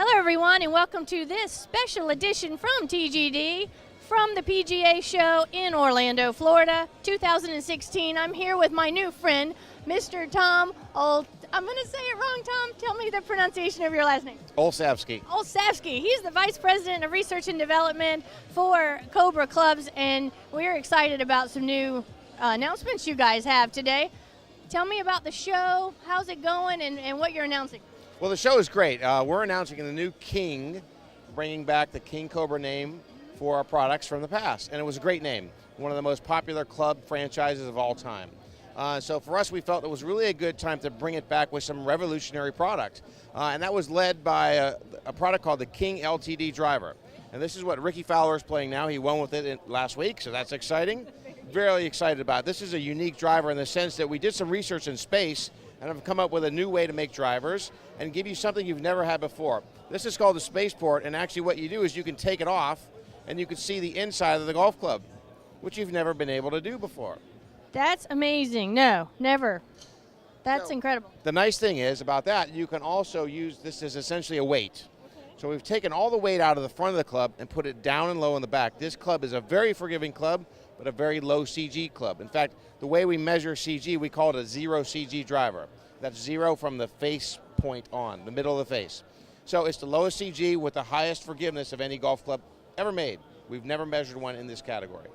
Hello everyone and welcome to this special edition from TGD from the PGA show in Orlando, Florida, 2016. I'm here with my new friend, Mr. Tom I'm going to say it wrong, Tom. Tell me the pronunciation of your last name. Olszewski. Olszewski. He's the Vice President of Research and Development for Cobra Clubs, and we're excited about some new announcements you guys have today. Tell me about the show, how's it going, and what you're announcing. Well, the show is great. We're announcing the new King, bringing back the King Cobra name for our products from the past, and it was a great name. One of the most popular club franchises of all time. So for us, we felt it was really a good time to bring it back with some revolutionary product. And that was led by a product called the King LTD driver. And this is what Ricky Fowler is playing now. He won with it last week, so that's exciting. Very excited about it. This is a unique driver in the sense that we did some research in space and have come up with a new way to make drivers and give you something you've never had before. This is called the Spaceport, and actually what you do is you can take it off and you can see the inside of the golf club, which you've never been able to do before. That's amazing. No, never. That's incredible. The nice thing is about that, you can also use this as essentially a weight. So we've taken all the weight out of the front of the club and put it down and low in the back. This club is a very forgiving club, but a very low CG club. In fact, the way we measure CG, we call it a zero CG driver. That's zero from the face point on, the middle of the face. So it's the lowest CG with the highest forgiveness of any golf club ever made. We've never measured one in this category.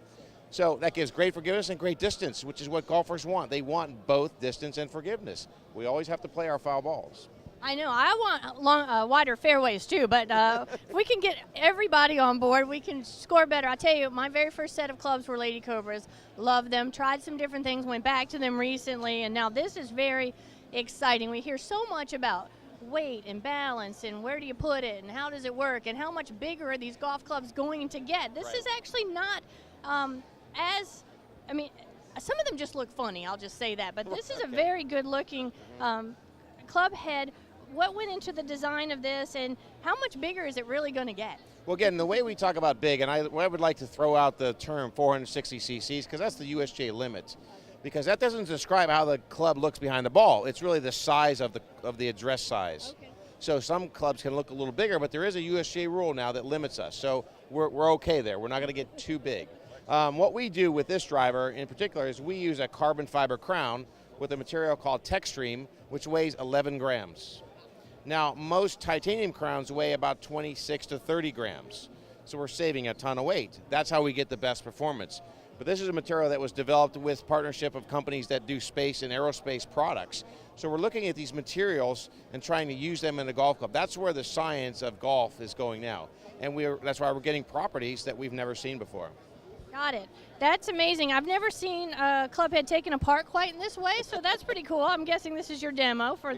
So that gives great forgiveness and great distance, which is what golfers want. They want both distance and forgiveness. We always have to play our foul balls. I know. I want wider fairways too, but if we can get everybody on board, we can score better. I'll tell you, my very first set of clubs were Lady Cobras. Loved them, tried some different things, went back to them recently, and now this is very exciting. We hear so much about weight and balance and where do you put it and how does it work and how much bigger are these golf clubs going to get. This is actually not some of them just look funny, I'll just say that, but this is a very good looking club head. What went into the design of this and how much bigger is it really going to get? Well, again, the way we talk about big, and I would like to throw out the term 460 cc's because that's the USGA limit, because that doesn't describe how the club looks behind the ball. It's really the size of the address size. Okay. So some clubs can look a little bigger, but there is a USGA rule now that limits us. So we're okay there. We're not going to get too big. What we do with this driver in particular is we use a carbon fiber crown with a material called Techstream, which weighs 11 grams. Now, most titanium crowns weigh about 26 to 30 grams, so we're saving a ton of weight. That's how we get the best performance. But this is a material that was developed with partnership of companies that do space and aerospace products. So we're looking at these materials and trying to use them in a golf club. That's where the science of golf is going now. And that's why we're getting properties that we've never seen before. Got it. That's amazing. I've never seen a club head taken apart quite in this way, so that's pretty cool. I'm guessing this is your demo for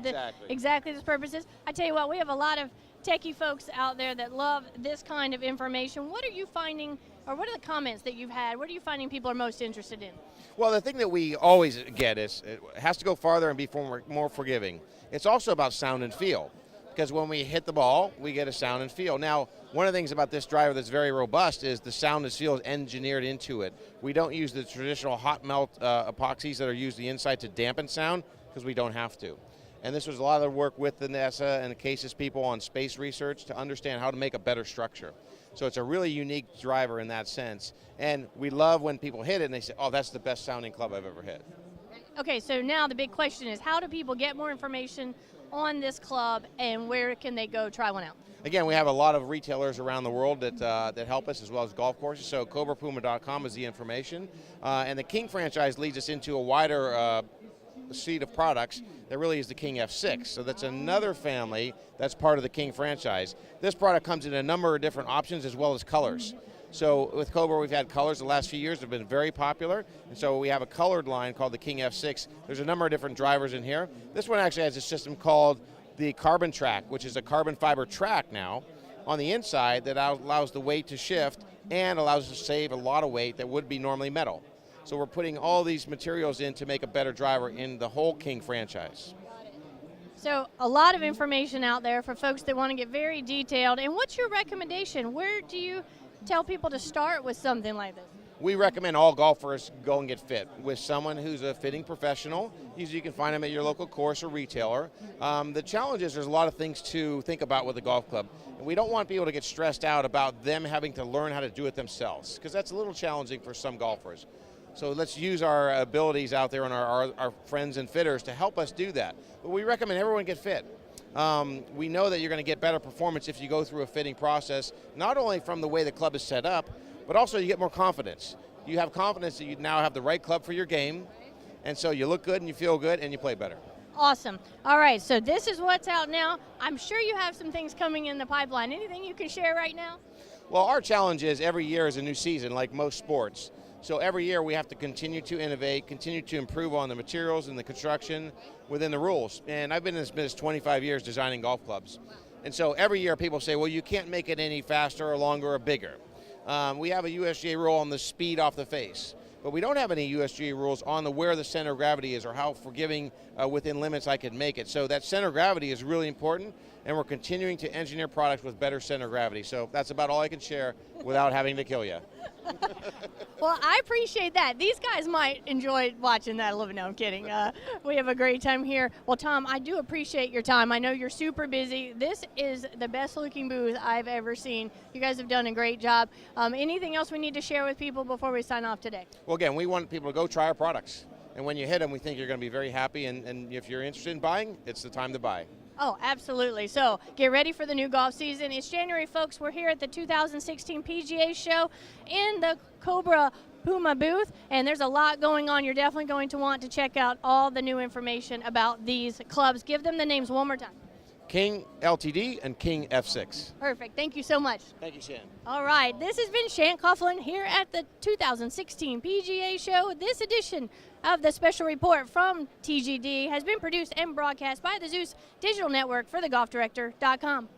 exactly this purposes. I tell you what, we have a lot of techie folks out there that love this kind of information. What are you finding, or what are the comments that you've had? What are you finding people are most interested in? Well, the thing that we always get is it has to go farther and be more forgiving. It's also about sound and feel, because when we hit the ball, we get a sound and feel. Now, one of the things about this driver that's very robust is the sound and feel is engineered into it. We don't use the traditional hot melt epoxies that are used the inside to dampen sound, because we don't have to. And this was a lot of the work with the NASA and the CASIS people on space research to understand how to make a better structure. So it's a really unique driver in that sense. And we love when people hit it and they say, oh, that's the best sounding club I've ever hit. Okay, so now the big question is, how do people get more information on this club and where can they go try one out? Again, we have a lot of retailers around the world that help us, as well as golf courses. So CobraPuma.com is the information. And the King franchise leads us into a wider suite of products that really is the King F6. So that's another family that's part of the King franchise. This product comes in a number of different options as well as colors. So with Cobra, we've had colors the last few years have been very popular. And so we have a colored line called the King F6. There's a number of different drivers in here. This one actually has a system called the Carbon Track, which is a carbon fiber track now on the inside that allows the weight to shift and allows us to save a lot of weight that would be normally metal. So we're putting all these materials in to make a better driver in the whole King franchise. So a lot of information out there for folks that want to get very detailed. And what's your recommendation? Where do you tell people to start with something like this? we recommend all golfers go and get fit with someone who's a fitting professional. Usually you can find them at your local course or retailer. The challenge is there's a lot of things to think about with a golf club. And we don't want people to get stressed out about them having to learn how to do it themselves, because that's a little challenging for some golfers. So let's use our abilities out there and our friends and fitters to help us do that. But we recommend everyone get fit. We know that you're going to get better performance if you go through a fitting process, not only from the way the club is set up, but also you get more confidence. You have confidence that you now have the right club for your game, and so you look good and you feel good and you play better. Awesome. All right, so this is what's out now. I'm sure you have some things coming in the pipeline. Anything you can share right now? Well, our challenge is every year is a new season, like most sports. So every year we have to continue to innovate, continue to improve on the materials and the construction within the rules. And I've been in this business 25 years designing golf clubs. And so every year people say, well, you can't make it any faster or longer or bigger. We have a USGA rule on the speed off the face, but we don't have any USGA rules on the where the center of gravity is or how forgiving within limits I can make it. So that center of gravity is really important, and we're continuing to engineer products with better center of gravity. So that's about all I can share without having to kill you. Well, I appreciate that. These guys might enjoy watching that a little bit. No, I'm kidding. We have a great time here. Well, Tom, I do appreciate your time. I know you're super busy. This is the best looking booth I've ever seen. You guys have done a great job. Anything else we need to share with people before we sign off today? Well, again, we want people to go try our products. And when you hit them, we think you're going to be very happy. And if you're interested in buying, it's the time to buy. Oh, absolutely. So get ready for the new golf season. It's January, folks. We're here at the 2016 PGA Show in the Cobra Puma booth, and there's a lot going on. You're definitely going to want to check out all the new information about these clubs. Give them the names one more time. King LTD and King F6. Perfect. Thank you so much. Thank you, Shan. All right. This has been Shan Coughlin here at the 2016 PGA Show. This edition of the special report from TGD has been produced and broadcast by the Zeus Digital Network for thegolfdirector.com.